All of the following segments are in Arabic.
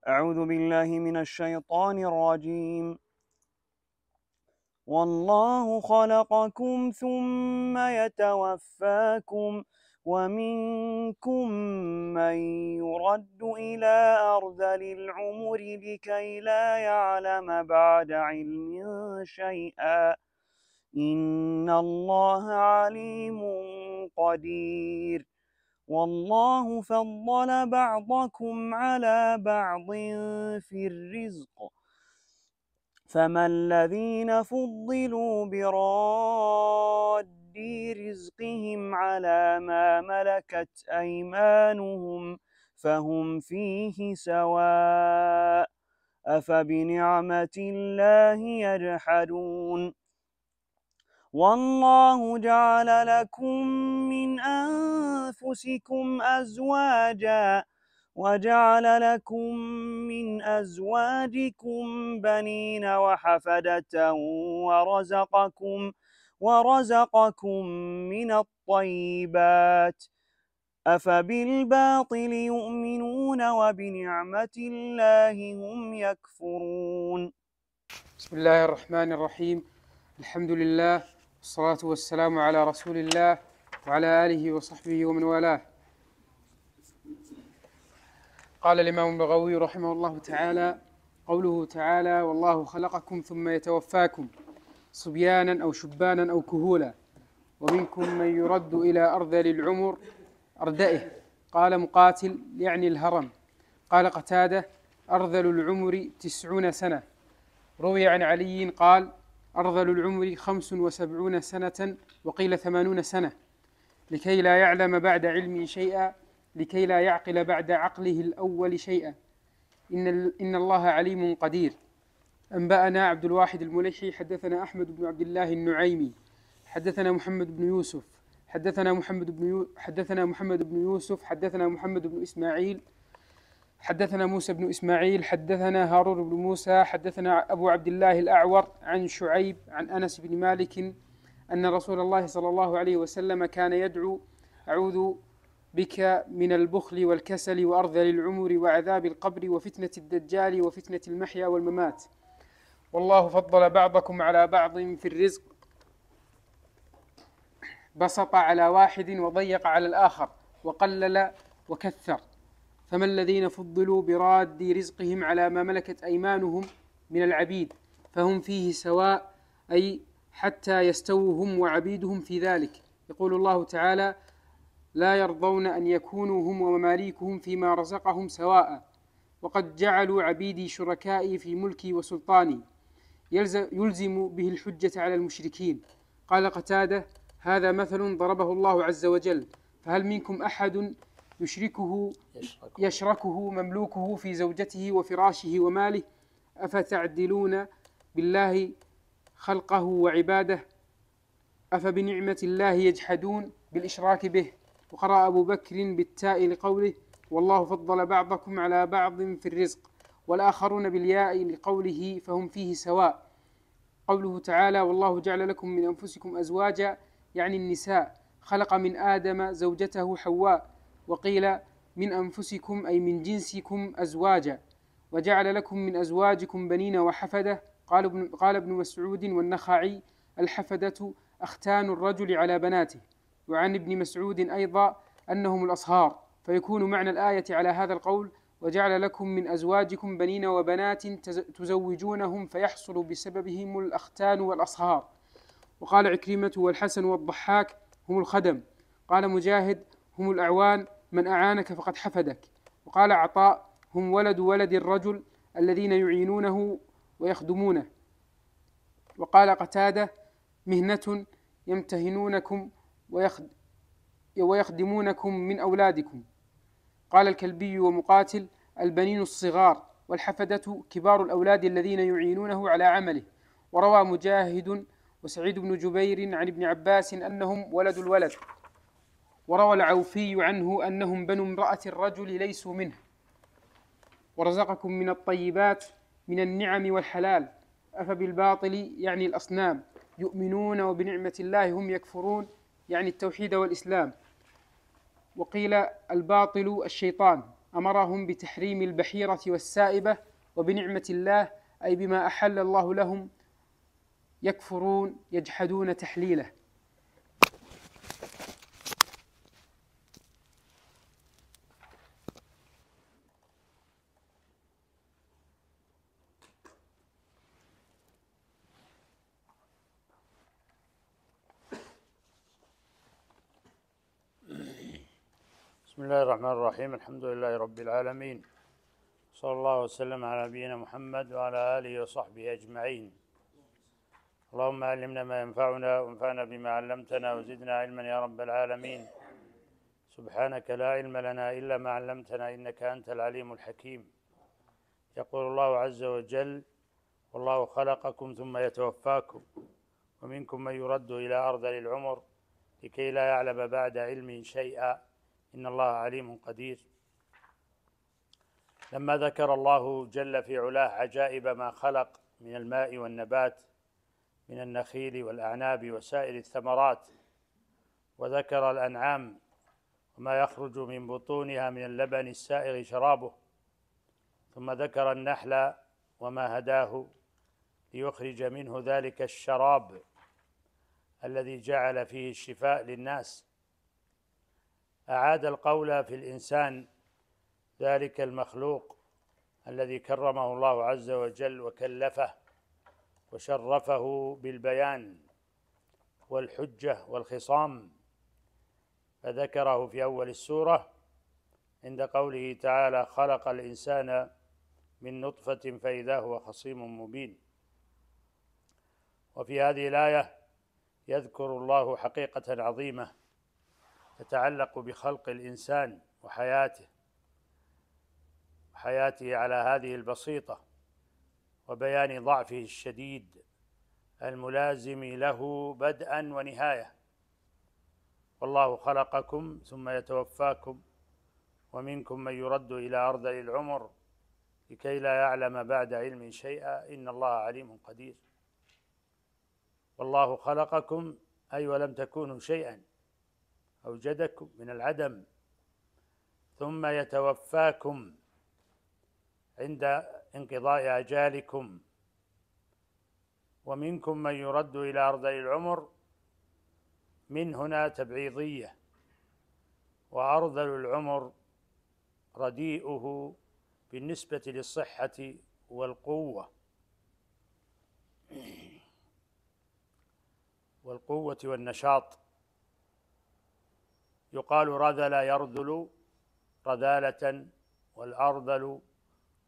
أعوذ بالله من الشيطان الرجيم. والله خلقكم ثم يتوفاكم ومنكم من يرد إلى أرذل العمر لكي لا يعلم بعد علم شيئا. إن الله عليم قدير. والله فضل بعضكم على بعض في الرزق، فما الذين فضلوا براد رزقهم على ما ملكت أيمانهم فهم فيه سواء، أفبنعمة الله يجحدون. والله جعل لكم من أنفسكم أزواجا وجعل لكم من أزواجكم بنين وحفدة ورزقكم من الطيبات، أفبالباطل يؤمنون وبنعمة الله هم يكفرون. بسم الله الرحمن الرحيم. الحمد لله والصلاة والسلام على رسول الله وعلى آله وصحبه ومن والاه. قال الإمام البغوي رحمه الله تعالى: قوله تعالى: والله خلقكم ثم يتوفاكم صبيانا أو شبانا أو كهولا، ومنكم من يرد إلى أرذل العمر أردئه. قال مقاتل: يعني الهرم. قال قتادة: أرذل العمر 90 سنة. روي عن علي قال: أرذل العمر 75 سنة، وقيل 80 سنة، لكي لا يعلم بعد علمه شيئا، لكي لا يعقل بعد عقله الأول شيئا. إن الله عليم قدير. أنبأنا عبد الواحد المليحي حدثنا أحمد بن عبد الله النعيمي حدثنا محمد بن يوسف حدثنا محمد بن يوسف حدثنا محمد بن إسماعيل حدثنا موسى بن إسماعيل حدثنا هارون بن موسى حدثنا أبو عبد الله الأعور عن شعيب عن أنس بن مالك أن رسول الله صلى الله عليه وسلم كان يدعو: أعوذ بك من البخل والكسل وأرذل العمر وعذاب القبر وفتنة الدجال وفتنة المحيا والممات. والله فضل بعضكم على بعض في الرزق، بسط على واحد وضيق على الآخر، وقلل وكثر. فما الذين فضلوا براد رزقهم على ما ملكت أيمانهم من العبيد فهم فيه سواء، أي حتى يستووا هم وعبيدهم في ذلك. يقول الله تعالى: لا يرضون أن يكونوا هم ومماليكهم فيما رزقهم سواء، وقد جعلوا عبيدي شركائي في ملكي وسلطاني، يلزم به الحجة على المشركين. قال قتادة: هذا مثل ضربه الله عز وجل، فهل منكم أحد يشركه مملوكه في زوجته وفراشه وماله؟ أفتعدلون بالله خلقه وعباده؟ أفبنعمة الله يجحدون بالإشراك به. وقرأ أبو بكر بالتاء لقوله: والله فضل بعضكم على بعض في الرزق، والآخرون بالياء لقوله فهم فيه سواء. قوله تعالى: والله جعل لكم من أنفسكم أزواجا، يعني النساء، خلق من آدم زوجته حواء، وقيل من أنفسكم أي من جنسكم أزواجا، وجعل لكم من أزواجكم بنين وحفدة. قال ابن مسعود والنخعي: الحفدة أختان الرجل على بناته. وعن ابن مسعود أيضا أنهم الأصهار، فيكون معنى الآية على هذا القول: وجعل لكم من أزواجكم بنين وبنات تزوجونهم فيحصل بسببهم الأختان والأصهار. وقال عكرمة والحسن والضحاك: هم الخدم. قال مجاهد: هم الأعوان، من أعانك فقد حفدك. وقال عطاء: هم ولد الرجل الذين يعينونه ويخدمونه. وقال قتادة: مهنة يمتهنونكم ويخدمونكم من أولادكم. قال الكلبي ومقاتل: البنين الصغار، والحفدة كبار الأولاد الذين يعينونه على عمله. وروى مجاهد وسعيد بن جبير عن ابن عباس أنهم ولد الولد. وروى العوفي عنه أنهم بنو امرأة الرجل ليسوا منه. ورزقكم من الطيبات من النعم والحلال، أفبالباطل يعني الأصنام يؤمنون وبنعمة الله هم يكفرون، يعني التوحيد والإسلام. وقيل الباطل الشيطان. أمرهم بتحريم البحيرة والسائبة، وبنعمة الله أي بما أحل الله لهم يكفرون يجحدون تحليله. بسم الله الرحمن الرحيم. الحمد لله رب العالمين، صلى الله وسلم على نبينا محمد وعلى آله وصحبه أجمعين. اللهم علمنا ما ينفعنا وانفعنا بما علمتنا وزدنا علما يا رب العالمين. سبحانك لا علم لنا إلا ما علمتنا إنك أنت العليم الحكيم. يقول الله عز وجل: والله خلقكم ثم يتوفاكم ومنكم من يرد إلى أرذل العمر لكي لا يعلم بعد علم شيئا إن الله عليم قدير. لما ذكر الله جل في علاه عجائب ما خلق من الماء والنبات من النخيل والأعناب وسائر الثمرات، وذكر الأنعام وما يخرج من بطونها من اللبن السائغ شرابه، ثم ذكر النحل وما هداه ليخرج منه ذلك الشراب الذي جعل فيه الشفاء للناس، أعاد القول في الإنسان ذلك المخلوق الذي كرمه الله عز وجل وكلفه وشرفه بالبيان والحجة والخصام، فذكره في أول السورة عند قوله تعالى: خلق الإنسان من نطفة فإذا هو خصيم مبين. وفي هذه الآية يذكر الله حقيقة عظيمة تتعلق بخلق الإنسان وحياته على هذه البسيطة، وبيان ضعفه الشديد الملازم له بدءا ونهاية. والله خلقكم ثم يتوفاكم ومنكم من يرد إلى أرذل العمر لكي لا يعلم بعد علم شيئا إن الله عليم قدير. والله خلقكم أي ولم تكونوا شيئا، أوجدكم من العدم، ثم يتوفاكم عند انقضاء أجالكم، ومنكم من يرد إلى أرذل العمر. من هنا تبعيضية، وأرذل العمر رديئه بالنسبة للصحة والقوة والنشاط. يقال رذل يرذل رذالة، والأرذل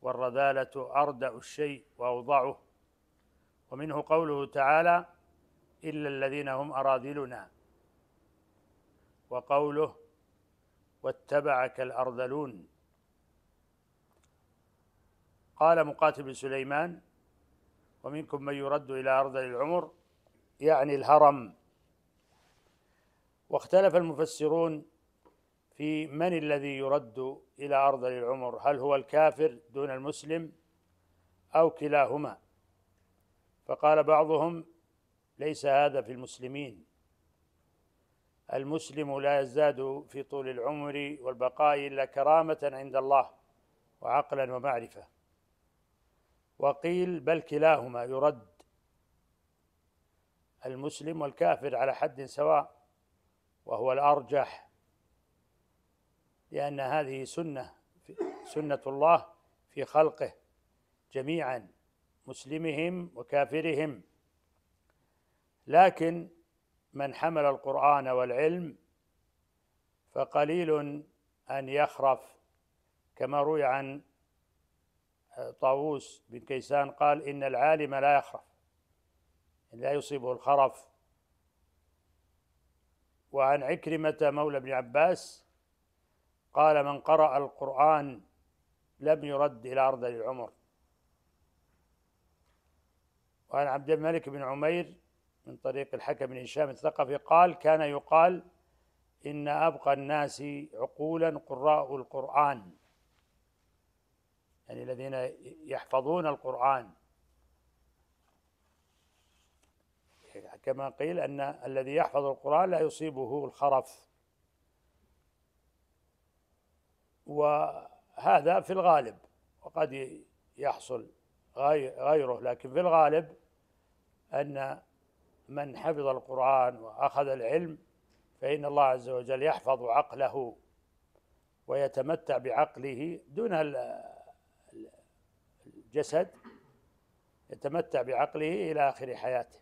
والرذالة أردأ الشيء وأوضعه. ومنه قوله تعالى: إلا الذين هم أراذلنا، وقوله: واتبعك الأرذلون. قال مقاتل بن سليمان: ومنكم من يرد إلى أرذل العمر، يعني الهرم. واختلف المفسرون في من الذي يرد إلى أرذل العمر، هل هو الكافر دون المسلم أو كلاهما؟ فقال بعضهم: ليس هذا في المسلمين، المسلم لا يزداد في طول العمر والبقاء إلا كرامة عند الله وعقلا ومعرفة. وقيل بل كلاهما يرد، المسلم والكافر على حد سواء، وهو الأرجح، لأن هذه سنة الله في خلقه جميعا، مسلمهم وكافرهم. لكن من حمل القرآن والعلم فقليل أن يخرف، كما روي عن طاووس بن كيسان قال: إن العالم لا يخرف، لا يصيبه الخرف. وعن عكرمة مولى ابن عباس قال: من قرأ القرآن لم يرد إلى أرذل العمر. وعن عبد الملك بن عمير من طريق الحكم بن هشام الثقفي قال: كان يقال إن أبقى الناس عقولا قراء القرآن، يعني الذين يحفظون القرآن، كما قيل أن الذي يحفظ القرآن لا يصيبه الخرف. هذا في الغالب، وقد يحصل غيره، لكن في الغالب أن من حفظ القرآن وأخذ العلم فإن الله عز وجل يحفظ عقله ويتمتع بعقله دون الجسد، يتمتع بعقله إلى آخر حياته.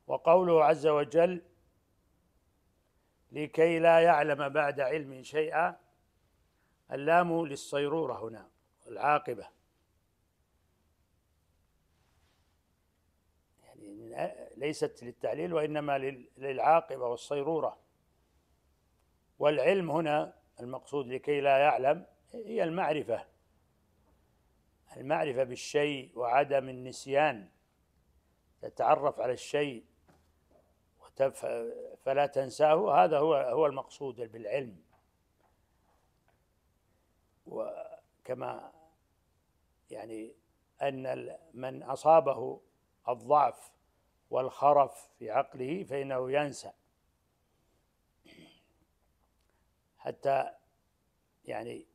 وقوله عز وجل لكي لا يعلم بعد علم شيئا، اللام للصيرورة هنا العاقبة، يعني ليست للتعليل وإنما للعاقبة والصيرورة. والعلم هنا المقصود لكي لا يعلم هي المعرفة بالشيء وعدم النسيان، تتعرف على الشيء فلا تنساه، هذا هو المقصود بالعلم. وكما يعني أن من أصابه الضعف والخرف في عقله فإنه ينسى، حتى يعني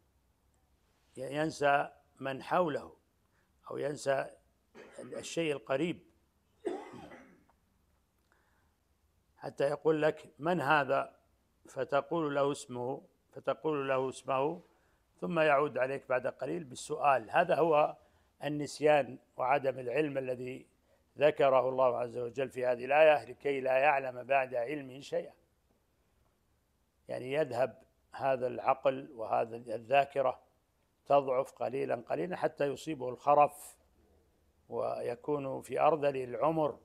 ينسى من حوله أو ينسى الشيء القريب، حتى يقول لك من هذا فتقول له اسمه ثم يعود عليك بعد قليل بالسؤال. هذا هو النسيان وعدم العلم الذي ذكره الله عز وجل في هذه الآية، لكي لا يعلم بعد علمه شيئا، يعني يذهب هذا العقل وهذا الذاكرة تضعف قليلا قليلا حتى يصيبه الخرف ويكون في أرذل العمر،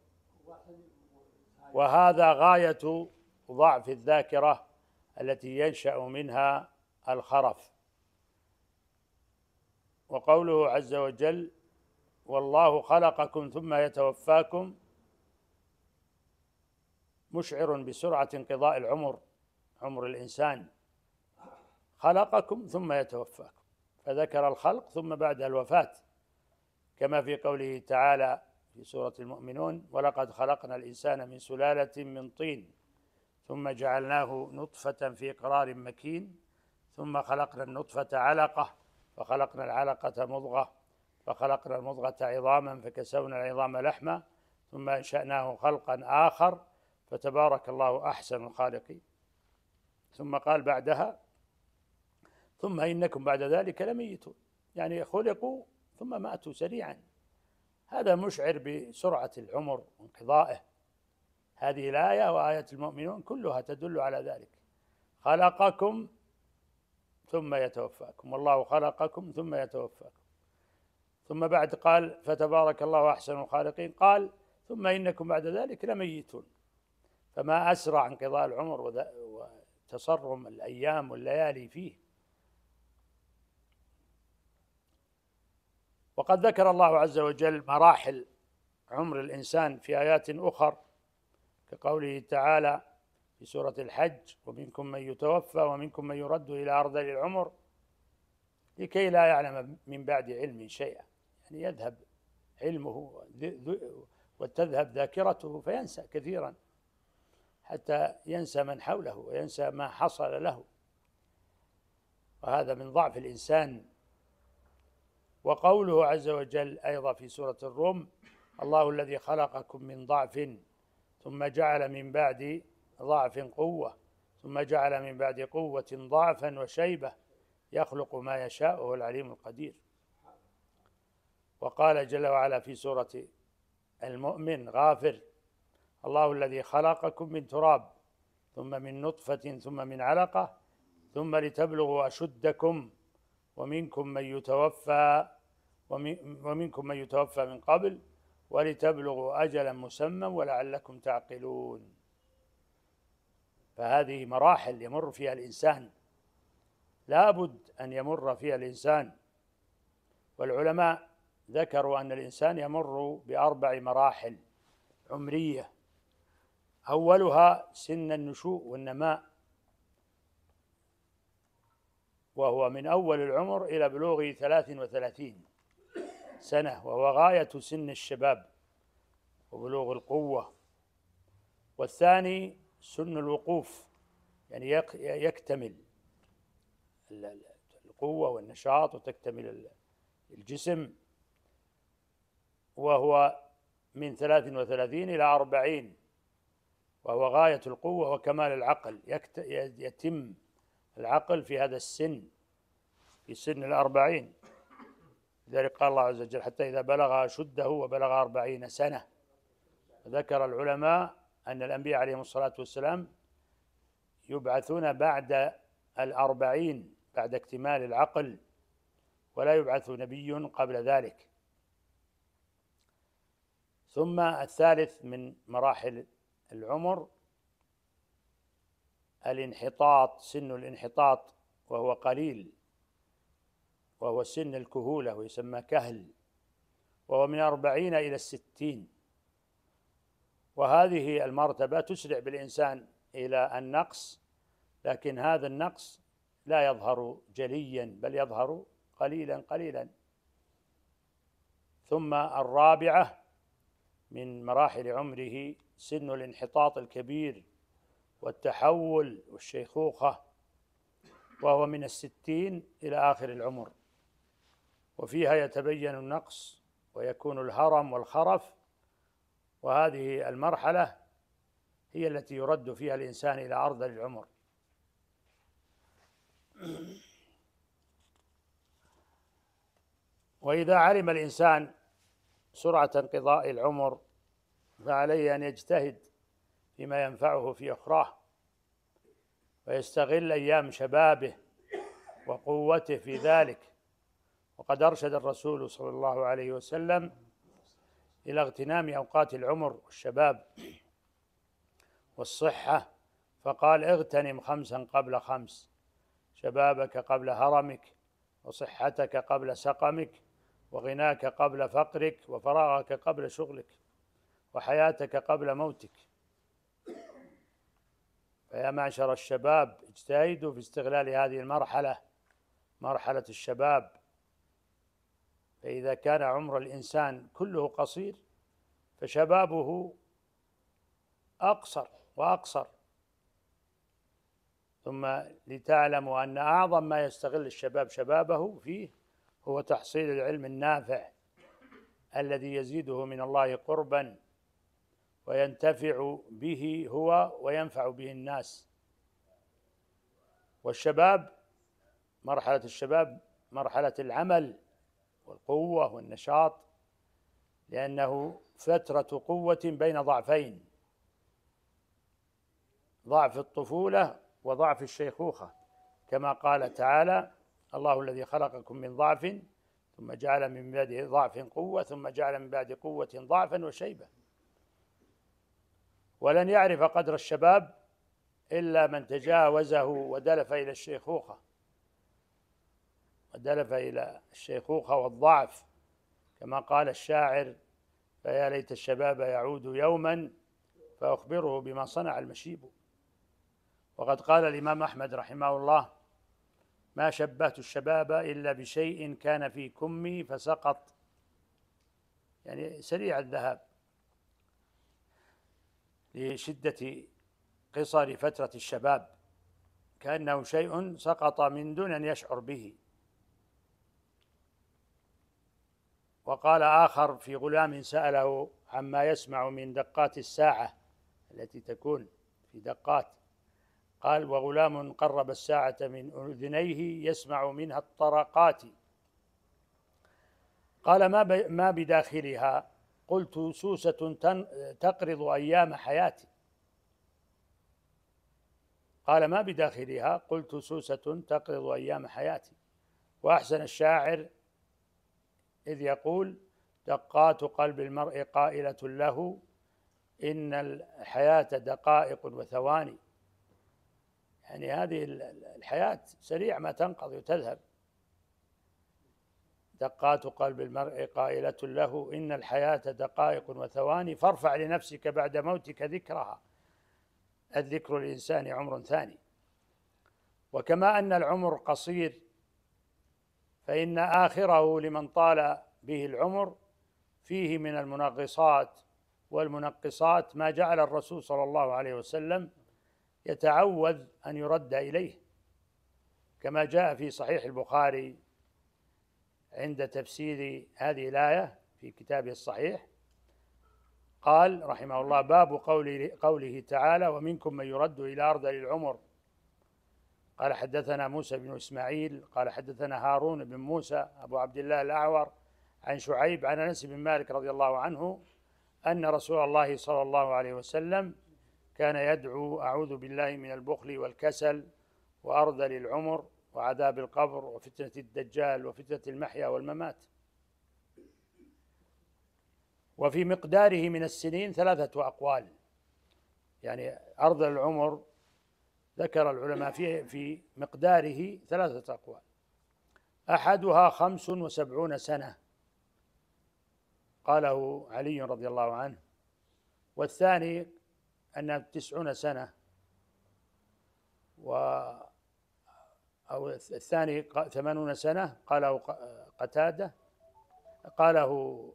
وهذا غاية ضعف الذاكرة التي ينشأ منها الخرف. وقوله عز وجل والله خلقكم ثم يتوفاكم مشعر بسرعة انقضاء عمر الإنسان، خلقكم ثم يتوفاكم، فذكر الخلق ثم بعد الوفاة، كما في قوله تعالى في سورة المؤمنون ولقد خلقنا الإنسان من سلالة من طين ثم جعلناه نطفة في قرار مكين ثم خلقنا النطفة علقة فخلقنا العلقة مضغة فخلقنا المضغة عظاما فكسونا العظام لحما ثم أنشأناه خلقا آخر فتبارك الله أحسن الخالقين. ثم قال بعدها ثم إنكم بعد ذلك لميتون، يعني خلقوا ثم ماتوا سريعا. هذا مشعر بسرعة العمر وانقضائه. هذه الآية وآية المؤمنون كلها تدل على ذلك، خلقكم ثم يتوفاكم، والله خلقكم ثم يتوفاكم. ثم بعد قال فتبارك الله أحسن الخالقين، قال ثم إنكم بعد ذلك لميتون. فما أسرع انقضاء العمر وتصرم الأيام والليالي فيه. وقد ذكر الله عز وجل مراحل عمر الإنسان في آيات أخر، كقوله تعالى في سورة الحج ومنكم من يتوفى ومنكم من يرد إلى أرذل العمر لكي لا يعلم من بعد علم شيئا، يعني يذهب علمه وتذهب ذاكرته فينسى كثيرا حتى ينسى من حوله وينسى ما حصل له، وهذا من ضعف الإنسان. وقوله عز وجل أيضا في سورة الروم الله الذي خلقكم من ضعف ثم جعل من بعد ضعف قوة ثم جعل من بعد قوة ضعفا وشيبة يخلق ما يشاء وهو العليم القدير. وقال جل وعلا في سورة المؤمن غافر الله الذي خلقكم من تراب ثم من نطفة ثم من علقة ثم لتبلغوا أشدكم ومنكم من يتوفى من قبل ولتبلغوا أجلا مسمى ولعلكم تعقلون. فهذه مراحل يمر فيها الإنسان، لا بد أن يمر فيها الإنسان. والعلماء ذكروا أن الإنسان يمر ب4 مراحل عمرية، أولها سن النشوء والنماء، وهو من أول العمر إلى بلوغ 33 سنة، وهو غاية سن الشباب وبلوغ القوة. والثاني سن الوقوف، يعني يكتمل القوة والنشاط وتكتمل الجسم، وهو من 33 إلى 40، وهو غاية القوة وكمال العقل. يتم العقل في هذا السن، في سن 40. لذلك قال الله عز وجل: حتى إذا بلغ أشده وبلغ 40 سنة. ذكر العلماء أن الأنبياء عليهم الصلاة والسلام يبعثون بعد 40، بعد اكتمال العقل، ولا يبعث نبي قبل ذلك. ثم الثالث من مراحل العمر الانحطاط، سن الانحطاط، وهو قليل، وهو سن الكهولة ويسمى كهل، وهو من 40 إلى 60. وهذه المرتبة تسرع بالإنسان إلى النقص، لكن هذا النقص لا يظهر جليا، بل يظهر قليلا قليلا. ثم الرابعة من مراحل عمره سن الانحطاط الكبير والتحول والشيخوخة، وهو من 60 إلى آخر العمر، وفيها يتبين النقص ويكون الهرم والخرف. وهذه المرحلة هي التي يرد فيها الإنسان إلى أرذل العمر. وإذا علم الإنسان سرعة انقضاء العمر فعليه أن يجتهد فيما ينفعه في أخراه، ويستغل أيام شبابه وقوته في ذلك. وقد أرشد الرسول صلى الله عليه وسلم إلى اغتنام أوقات العمر والشباب والصحة، فقال: اغتنم 5 قبل 5، شبابك قبل هرمك، وصحتك قبل سقمك، وغناك قبل فقرك، وفراغك قبل شغلك، وحياتك قبل موتك. فيا معشر الشباب، اجتهدوا في استغلال هذه المرحلة، مرحلة الشباب. فإذا كان عمر الإنسان كله قصير فشبابه أقصر وأقصر. ثم لتعلموا أن أعظم ما يستغل الشباب شبابه فيه هو تحصيل العلم النافع الذي يزيده من الله قربا، وينتفع به هو وينفع به الناس. والشباب، مرحلة الشباب مرحلة العمل والقوة والنشاط، لأنه فترة قوة بين ضعفين: ضعف الطفولة وضعف الشيخوخة، كما قال تعالى: الله الذي خلقكم من ضعف ثم جعل من بعد ضعف قوة ثم جعل من بعد قوة ضعفا وشيبة. ولن يعرف قدر الشباب إلا من تجاوزه ودلف إلى الشيخوخة، ودلف إلى الشيخوخة والضعف، كما قال الشاعر: فيا ليت الشباب يعود يوما فأخبره بما صنع المشيب. وقد قال الإمام أحمد رحمه الله: ما شبهت الشباب إلا بشيء كان في كمي فسقط، يعني سريع الذهاب لشدة قصر فترة الشباب، كأنه شيء سقط من دون أن يشعر به. وقال آخر في غلام سأله عما يسمع من دقات الساعة التي تكون في دقات، قال: وغلام قرب الساعة من أذنيه يسمع منها الطرقات. قال: ما بداخلها؟ قلت: سوسة تقرض أيام حياتي. قال: ما بداخلها؟ قلت: سوسة تقرض أيام حياتي. وأحسن الشاعر إذ يقول: دقات قلب المرء قائلة له إن الحياة دقائق وثواني. يعني هذه الحياة سريع ما تنقضي وتذهب. دقات قلب المرء قائلة له إن الحياة دقائق وثواني، فارفع لنفسك بعد موتك ذكرها، الذكر للإنسان عمر ثاني. وكما أن العمر قصير فإن آخره لمن طال به العمر فيه من المنغصات والمنقصات ما جعل الرسول صلى الله عليه وسلم يتعوذ أن يرد إليه. كما جاء في صحيح البخاري عند تفسير هذه الآية في كتابه الصحيح، قال رحمه الله: باب قوله تعالى: ومنكم من يرد إلى أرذل العمر. قال حدثنا موسى بن إسماعيل قال حدثنا هارون بن موسى أبو عبد الله الأعور عن شعيب عن أنس بن مالك رضي الله عنه أن رسول الله صلى الله عليه وسلم كان يدعو: أعوذ بالله من البخل والكسل وأرذل العمر وعذاب القبر وفتنة الدجال وفتنة المحيا والممات. وفي مقداره من السنين 3 أقوال، يعني أرذل العمر ذكر العلماء في مقداره 3 أقوال. أحدها 75 سنة قاله علي رضي الله عنه، والثاني أنها 90 سنة، أو الثاني 80 سنة قاله قتادة، قاله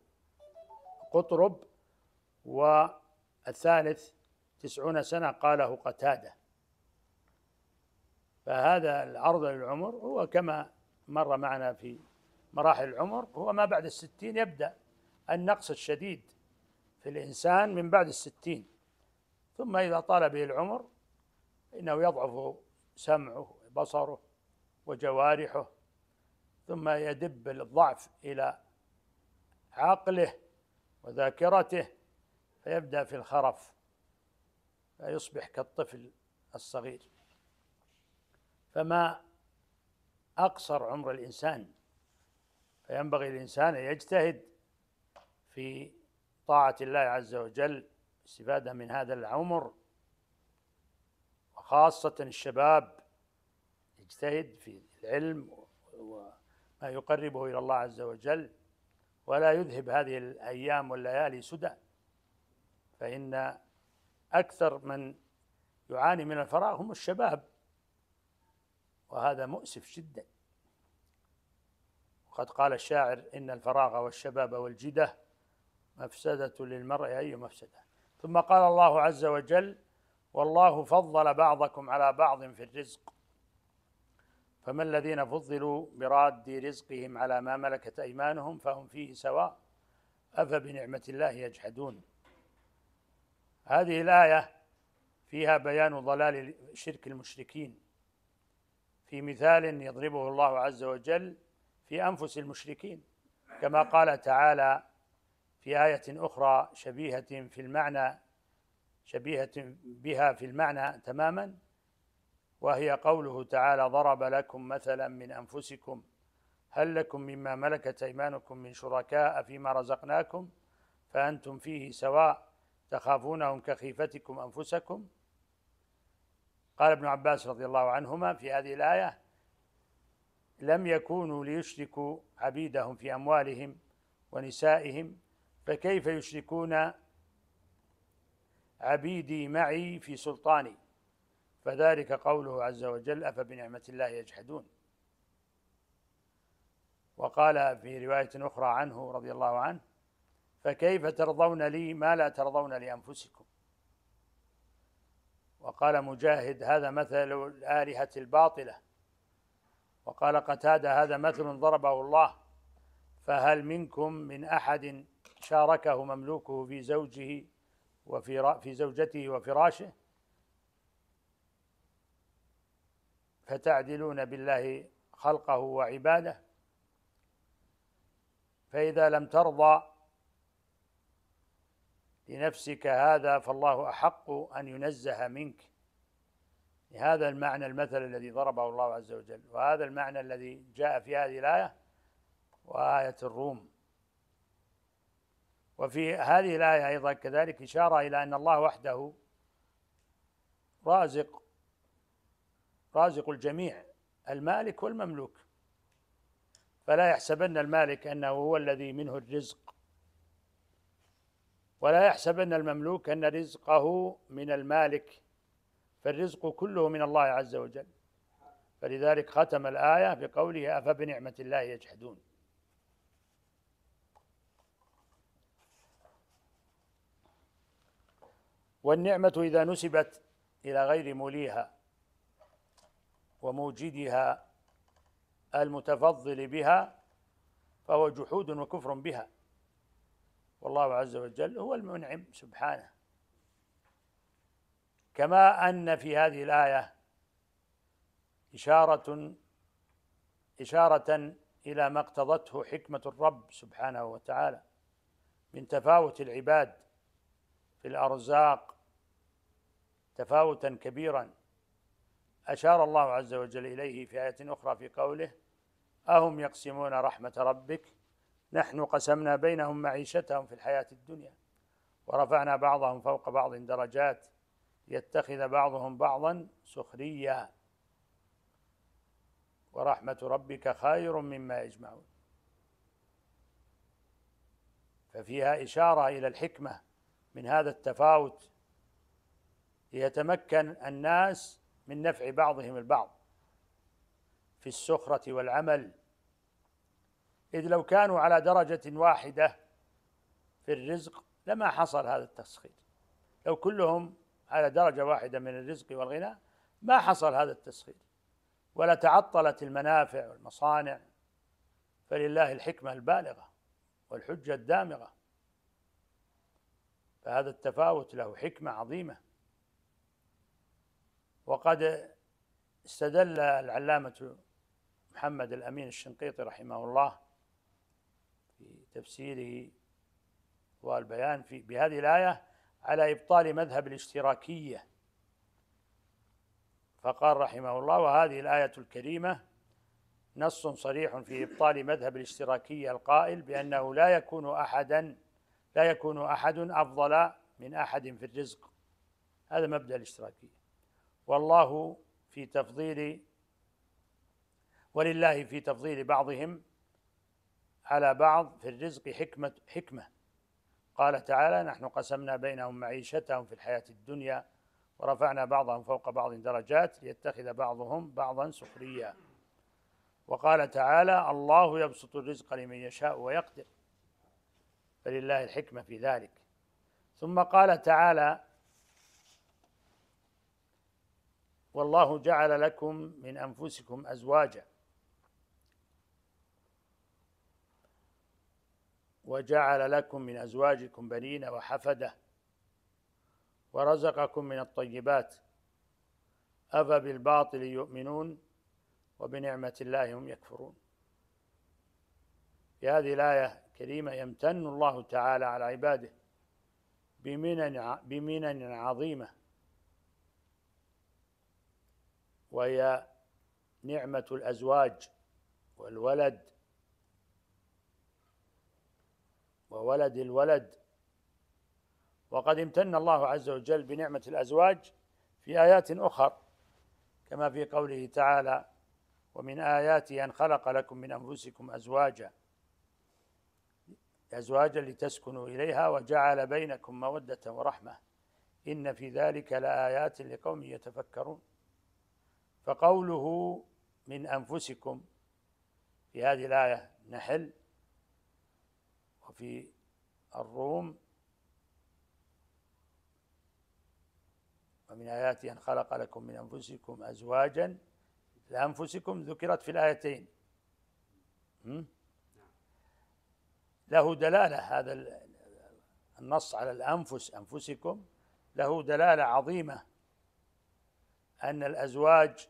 قطرب، والثالث 90 سنة قاله قتادة. فهذا العرض للعمر هو كما مر معنا في مراحل العمر، هو ما بعد 60 يبدأ النقص الشديد في الإنسان من بعد 60، ثم إذا طال به العمر إنه يضعف سمعه بصره وجوارحه، ثم يدب الضعف إلى عقله وذاكرته، فيبدأ في الخرف فيصبح كالطفل الصغير. فما أقصر عمر الإنسان، فينبغي الإنسان أن يجتهد في طاعة الله عز وجل استفادة من هذا العمر، وخاصة الشباب يجتهد في العلم وما يقربه إلى الله عز وجل، ولا يذهب هذه الأيام والليالي سدى، فإن أكثر من يعاني من الفراغ هم الشباب، وهذا مؤسف جدا. وقد قال الشاعر: إن الفراغ والشباب والجدة مفسدة للمرء أي مفسدة. ثم قال الله عز وجل: والله فضل بعضكم على بعض في الرزق، فما الذين فضلوا براد رزقهم على ما ملكت أيمانهم فهم فيه سواء أفبنعمة الله يجحدون. هذه الآية فيها بيان ضلال شرك المشركين، في مثال يضربه الله عز وجل في أنفس المشركين، كما قال تعالى في آية أخرى شبيهة بها في المعنى تماما، وهي قوله تعالى: ضرب لكم مثلا من أنفسكم هل لكم مما ملكت أيمانكم من شركاء فيما رزقناكم فأنتم فيه سواء تخافونهم كخيفتكم أنفسكم. قال ابن عباس رضي الله عنهما في هذه الآية: لم يكونوا ليشركوا عبيدهم في أموالهم ونسائهم، فكيف يشركون عبيدي معي في سلطاني، فذلك قوله عز وجل: أفبنعمة الله يجحدون. وقال في رواية أخرى عنه رضي الله عنه: فكيف ترضون لي ما لا ترضون لأنفسكم. وقال مجاهد: هذا مثل الآلهة الباطلة. وقال قتادة: هذا مثل ضربه الله، فهل منكم من أحد شاركه مملوكه في زوجه وفي زوجته وفراشه فتعدلون بالله خلقه وعباده، فإذا لم ترضى لنفسك هذا فالله أحق أن ينزه منك. هذا المعنى المثل الذي ضربه الله عز وجل، وهذا المعنى الذي جاء في هذه الآية وآية الروم. وفي هذه الآية أيضا كذلك إشارة إلى أن الله وحده رازق الجميع، المالك والمملوك، فلا يحسبن المالك أنه هو الذي منه الرزق، ولا يحسبن المملوك أن رزقه من المالك، فالرزق كله من الله عز وجل. فلذلك ختم الآية بقوله: أفبنعمة الله يجحدون. والنعمة إذا نسبت إلى غير موليها وموجدها المتفضل بها فهو جحود وكفر بها، والله عز وجل هو المنعم سبحانه. كما أن في هذه الآية إشارة إلى ما اقتضته حكمة الرب سبحانه وتعالى من تفاوت العباد في الأرزاق تفاوتا كبيرا، أشار الله عز وجل إليه في آية أخرى في قوله: أهم يقسمون رحمة ربك نحن قسمنا بينهم معيشتهم في الحياة الدنيا ورفعنا بعضهم فوق بعض درجات يتخذ بعضهم بعضا سخريا ورحمة ربك خير مما يجمعون. ففيها إشارة إلى الحكمة من هذا التفاوت ليتمكن الناس من نفع بعضهم البعض في السخرة والعمل، إذ لو كانوا على درجة واحدة في الرزق لما حصل هذا التسخير. لو كلهم على درجة واحدة من الرزق والغنى ما حصل هذا التسخير ولا تعطلت المنافع والمصانع، فلله الحكمة البالغة والحجة الدامغة. فهذا التفاوت له حكمة عظيمة. وقد استدل العلامة محمد الأمين الشنقيطي رحمه الله في تفسيره والبيان بهذه الآية على إبطال مذهب الاشتراكية، فقال رحمه الله: وهذه الآية الكريمة نص صريح في إبطال مذهب الاشتراكية القائل بأنه لا يكون أحد أفضل من أحد في الرزق. هذا مبدأ الاشتراكية. ولله في تفضيل بعضهم على بعض في الرزق حكمة. قال تعالى: نحن قسمنا بينهم معيشتهم في الحياة الدنيا ورفعنا بعضهم فوق بعض درجات ليتخذ بعضهم بعضا سخريا. وقال تعالى: الله يبسط الرزق لمن يشاء ويقدر، فلله الحكمة في ذلك. ثم قال تعالى: والله جعل لكم من أنفسكم أزواجا وجعل لكم من أزواجكم بنين وحفدة ورزقكم من الطيبات أفبالباطل يؤمنون وبنعمة الله هم يكفرون. في هذه الآية الكريمة يمتن الله تعالى على عباده بمنن عظيمة، وهي نعمة الأزواج والولد وولد الولد. وقد امتن الله عز وجل بنعمة الأزواج في آيات أخرى، كما في قوله تعالى: ومن آياته أن خلق لكم من أنفسكم أزواجا لتسكنوا إليها وجعل بينكم مودة ورحمة إن في ذلك لآيات لقوم يتفكرون. فقوله من أنفسكم في هذه الآية نحل، وفي الروم ومن آياته أن خلق لكم من أنفسكم أزواجا. لأنفسكم ذكرت في الآيتين، له دلالة هذا النص على الأنفس، أنفسكم، له دلالة عظيمة أن الأزواج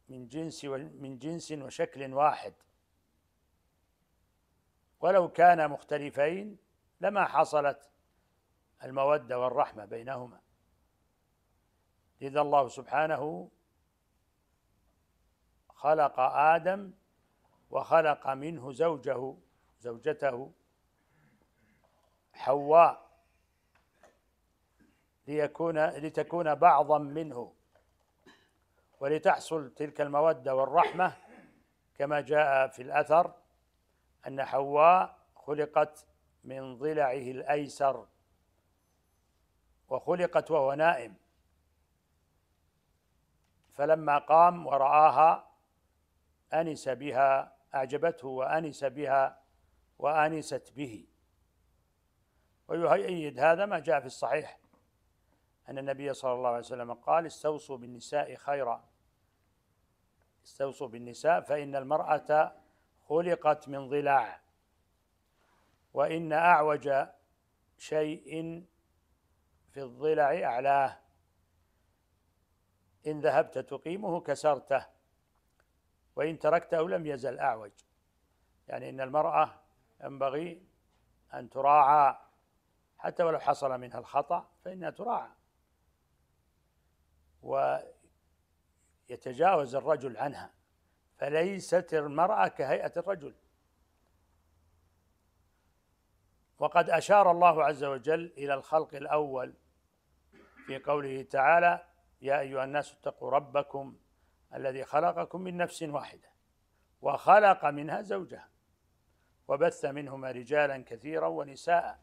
من جنس وشكل واحد، ولو كان مختلفين لما حصلت المودة والرحمة بينهما. لذا الله سبحانه خلق آدم وخلق منه زوجته حواء لتكون بعضا منه ولتحصل تلك المودة والرحمة، كما جاء في الأثر أن حواء خلقت من ضلعه الأيسر وخلقت وهو نائم، فلما قام ورآها أنس بها، أعجبته وأنس بها وأنست به. ويؤيد هذا ما جاء في الصحيح أن النبي صلى الله عليه وسلم قال: استوصوا بالنساء خيرا استوصوا بالنساء فإن المرأة خلقت من ضلع، وإن أعوج شيء في الضلع أعلاه، إن ذهبت تقيمه كسرته، وإن تركته لم يزل أعوج. يعني إن المرأة ينبغي أن تراعى، حتى ولو حصل منها الخطأ فإنها تراعى، ويتجاوز الرجل عنها، فليست المرأة كهيئة الرجل. وقد أشار الله عز وجل إلى الخلق الأول في قوله تعالى: يا أيها الناس اتقوا ربكم الذي خلقكم من نفس واحدة وخلق منها زوجها وبث منهما رجالا كثيرا ونساء.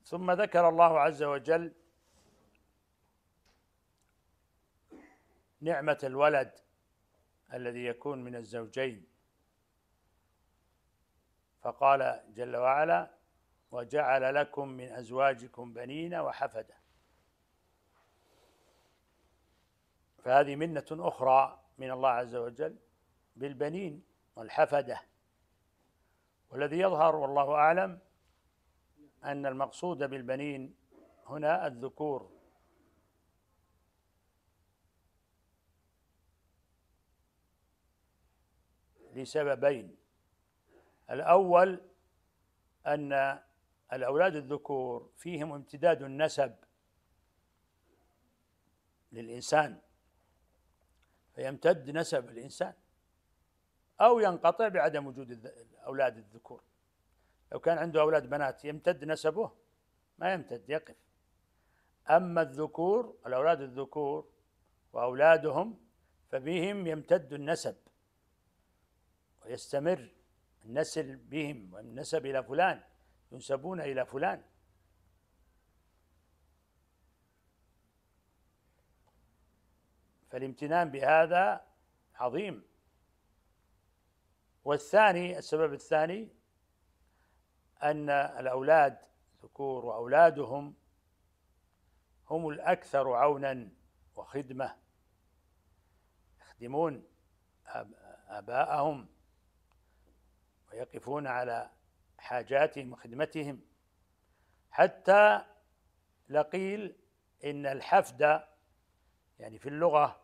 ثم ذكر الله عز وجل نعمة الولد الذي يكون من الزوجين، فقال جل وعلا: وجعل لكم من أزواجكم بنين وحفدة. فهذه منة أخرى من الله عز وجل بالبنين والحفدة. والذي يظهر والله أعلم أن المقصود بالبنين هنا الذكور، لسببين: الأول أن الأولاد الذكور فيهم امتداد النسب للإنسان، فيمتد نسب الإنسان أو ينقطع بعدم وجود الأولاد الذكور. لو كان عنده أولاد بنات يمتد نسبه؟ ما يمتد، يقف. أما الذكور، الأولاد الذكور وأولادهم، فبهم يمتد النسب ويستمر النسل بهم، والنسب إلى فلان، ينسبون إلى فلان. فالامتنان بهذا عظيم. والثاني، السبب الثاني، أن الأولاد ذكور وأولادهم هم الأكثر عونا وخدمة، يخدمون آباءهم ويقفون على حاجاتهم وخدمتهم، حتى لقيل إن الحفد يعني في اللغة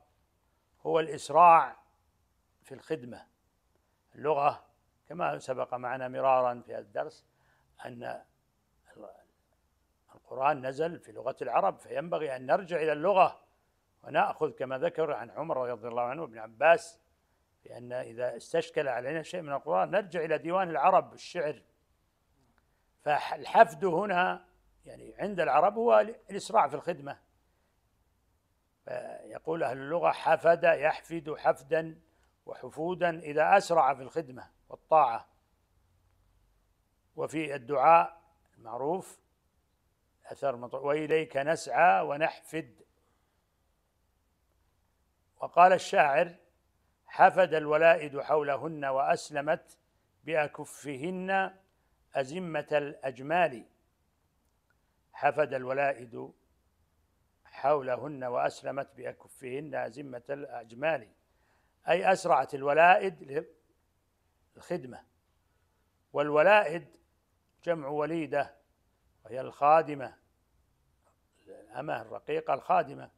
هو الإسراع في الخدمة. اللغة كما سبق معنا مرارا في هذا الدرس أن القرآن نزل في لغة العرب، فينبغي أن نرجع إلى اللغة ونأخذ كما ذكر عن عمر رضي الله عنه وابن عباس، بأن إذا استشكل علينا شيء من القرآن نرجع إلى ديوان العرب الشعر. فالحفد هنا يعني عند العرب هو الإسراع في الخدمة، فيقول أهل اللغة: حفد يحفد حفدا وحفودا، إذا أسرع في الخدمة والطاعة. وفي الدعاء المعروف أثر: وإليك نسعى ونحفد. وقال الشاعر: حفد الولائد حولهن وأسلمت بأكفهن أزمة الأجمال. حفد الولائد حولهن وأسلمت بأكفهن أزمة الأجمال، أي أسرعت الولائد للخدمة. والولائد جمع وليدة، وهي الخادمة، الأمة الرقيقة الخادمة.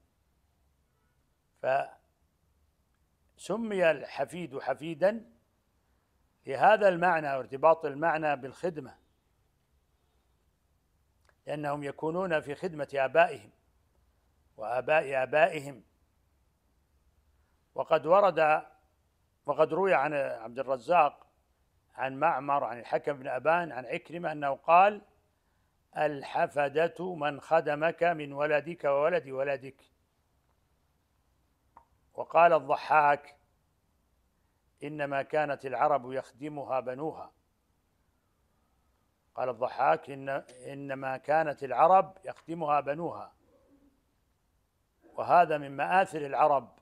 فسمي الحفيد حفيدا لهذا المعنى وارتباط المعنى بالخدمة، لأنهم يكونون في خدمة آبائهم وآباء آبائهم. وقد روي عن عبد الرزاق عن معمر عن الحكم بن أبان عن عكرمة أنه قال: الحفدة من خدمك من ولدك وولد ولدك. وقال الضحاك: إنما كانت العرب يخدمها بنوها. قال الضحاك: إنما كانت العرب يخدمها بنوها. وهذا من مآثر العرب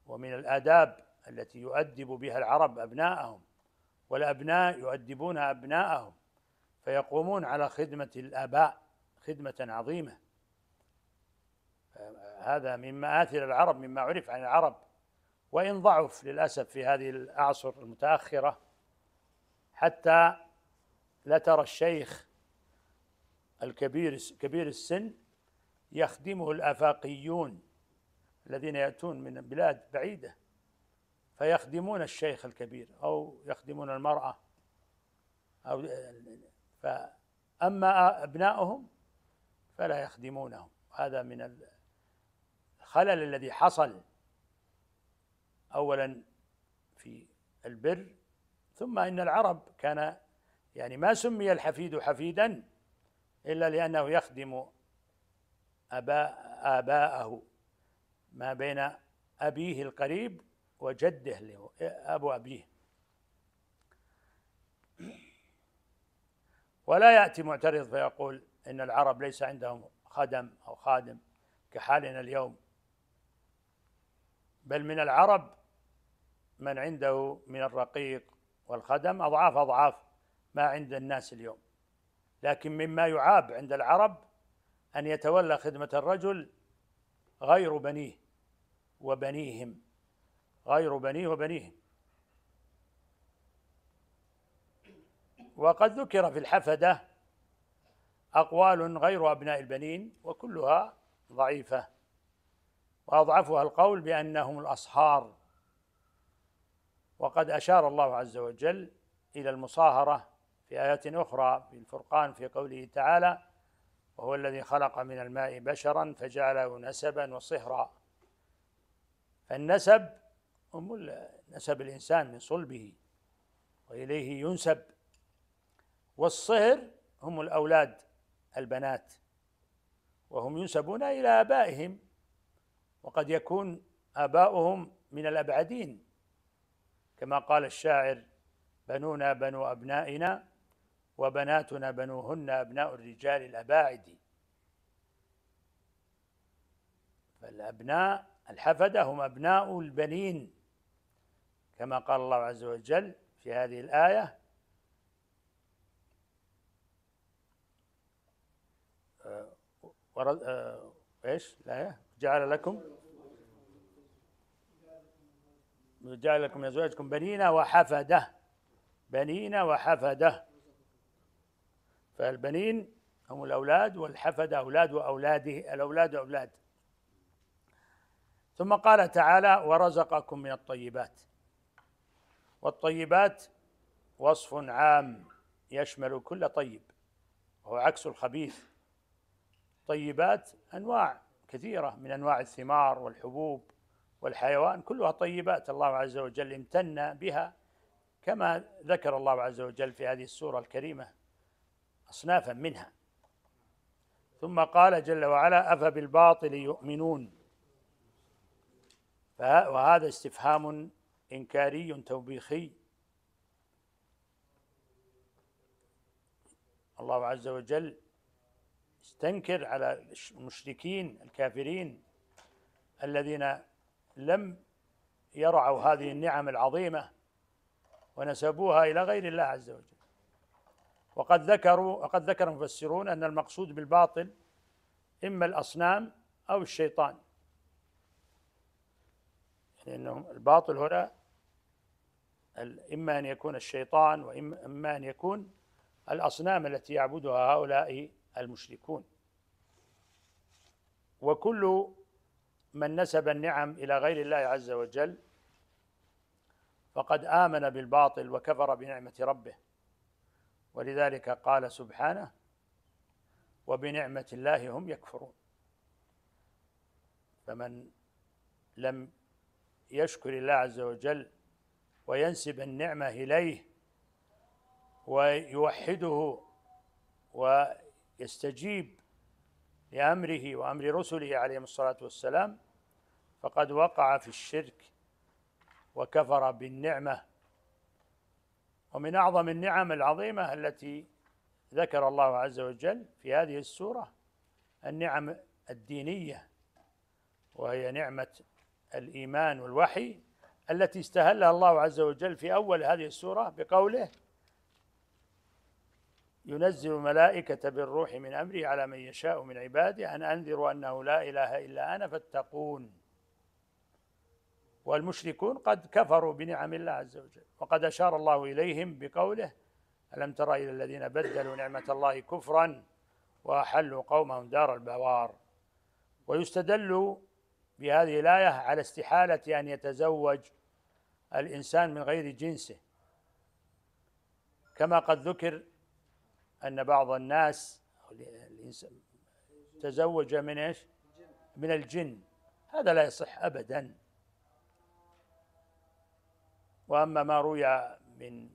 ومن الآداب التي يؤدب بها العرب أبناءهم، والأبناء يؤدبون أبناءهم. فيقومون على خدمة الآباء خدمة عظيمة. هذا من مآثر العرب، مما عرف عن العرب، وإن ضعف للأسف في هذه الأعصر المتأخرة، حتى لا ترى الشيخ الكبير كبير السن يخدمه الآفاقيون الذين يأتون من بلاد بعيدة فيخدمون الشيخ الكبير أو يخدمون المرأة فأما أبناؤهم فلا يخدمونهم. هذا من الخلل الذي حصل أولا في البر، ثم إن العرب كان يعني ما سمي الحفيد حفيدا إلا لأنه يخدم آباءه ما بين أبيه القريب وجده اللي هو أبو أبيه. ولا يأتي معترض فيقول إن العرب ليس عندهم خدم أو خادم كحالنا اليوم، بل من العرب من عنده من الرقيق والخدم أضعاف أضعاف ما عند الناس اليوم. لكن مما يعاب عند العرب أن يتولى خدمة الرجل غير بنيه وبنيهم، غير بنيه وبنيهم. وقد ذكر في الحفدة أقوال غير أبناء البنين وكلها ضعيفة، وأضعفها القول بأنهم الأصهار. وقد أشار الله عز وجل إلى المصاهرة في آيات أخرى في الفرقان في قوله تعالى: وهو الذي خلق من الماء بشرا فجعله نسبا وصهرا. فالنسب هم نسب الإنسان من صلبه وإليه ينسب، والصهر هم الأولاد البنات وهم ينسبون إلى آبائهم، وقد يكون آباؤهم من الأبعدين كما قال الشاعر: بنونا بنو أبنائنا وبناتنا بنوهن أبناء الرجال الأباعد. فالأبناء الحفدة هم أبناء البنين كما قال الله عز وجل في هذه الآية: ايش الآية؟ جعل لكم من أزواجكم بنين وحفدة، بنين وحفدة. فالبنين هم الأولاد، والحفدة أولاد وأولاده، الأولاد أولاد. ثم قال تعالى: ورزقكم من الطيبات. والطيبات وصف عام يشمل كل طيب وهو عكس الخبيث. طيبات أنواع كثيرة من أنواع الثمار والحبوب والحيوان، كلها طيبات الله عز وجل امتن بها، كما ذكر الله عز وجل في هذه السورة الكريمة أصنافا منها. ثم قال جل وعلا: أفبالباطل يؤمنون. وهذا استفهام إنكاري توبيخي. الله عز وجل استنكر على المشركين الكافرين الذين لم يرعوا هذه النعم العظيمة ونسبوها إلى غير الله عز وجل. وقد ذكر المفسرون أن المقصود بالباطل إما الأصنام أو الشيطان، يعني أنه الباطل هنا إما أن يكون الشيطان وإما أن يكون الأصنام التي يعبدها هؤلاء المشركون. وكل من نسب النعم إلى غير الله عز وجل فقد آمن بالباطل وكفر بنعمة ربه. ولذلك قال سبحانه: وبنعمة الله هم يكفرون. فمن لم يشكر الله عز وجل وينسب النعمة إليه ويوحده ويستجيب لأمره وأمر رسله عليهم الصلاة والسلام فقد وقع في الشرك وكفر بالنعمة. ومن أعظم النعم العظيمة التي ذكر الله عز وجل في هذه السورة النعم الدينية، وهي نعمة الإيمان والوحي التي استهلها الله عز وجل في أول هذه السورة بقوله: ينزل الملائكة بالروح من أمره على من يشاء من عباده أن أنذروا أنه لا إله إلا أنا فاتقون. والمشركون قد كفروا بنعم الله عز وجل، وقد أشار الله إليهم بقوله: ألم تر إلى الذين بدلوا نعمة الله كفرا وأحلوا قومهم دار البوار. ويستدل بهذه الآية على استحالة أن يتزوج الإنسان من غير جنسه، كما قد ذكر أن بعض الناس تزوج من إيش؟ من الجن. هذا لا يصح أبدا. وأما ما روي من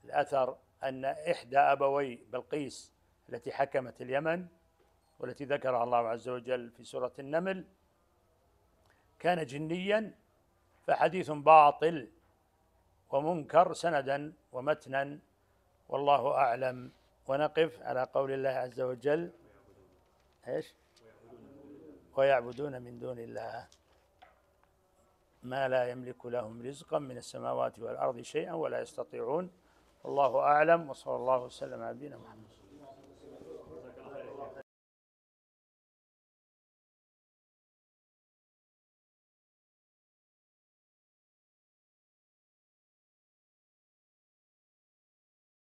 الأثر أن إحدى أبوي بلقيس التي حكمت اليمن والتي ذكرها الله عز وجل في سورة النمل كان جنيا، فحديث باطل ومنكر سندا ومتنا، والله أعلم. ونقف على قول الله عز وجل: إيش؟ ويعبدون من دون الله ما لا يملك لهم رزقا من السماوات والأرض شيئا ولا يستطيعون. والله أعلم، وصلى الله وسلم على نبينا محمد.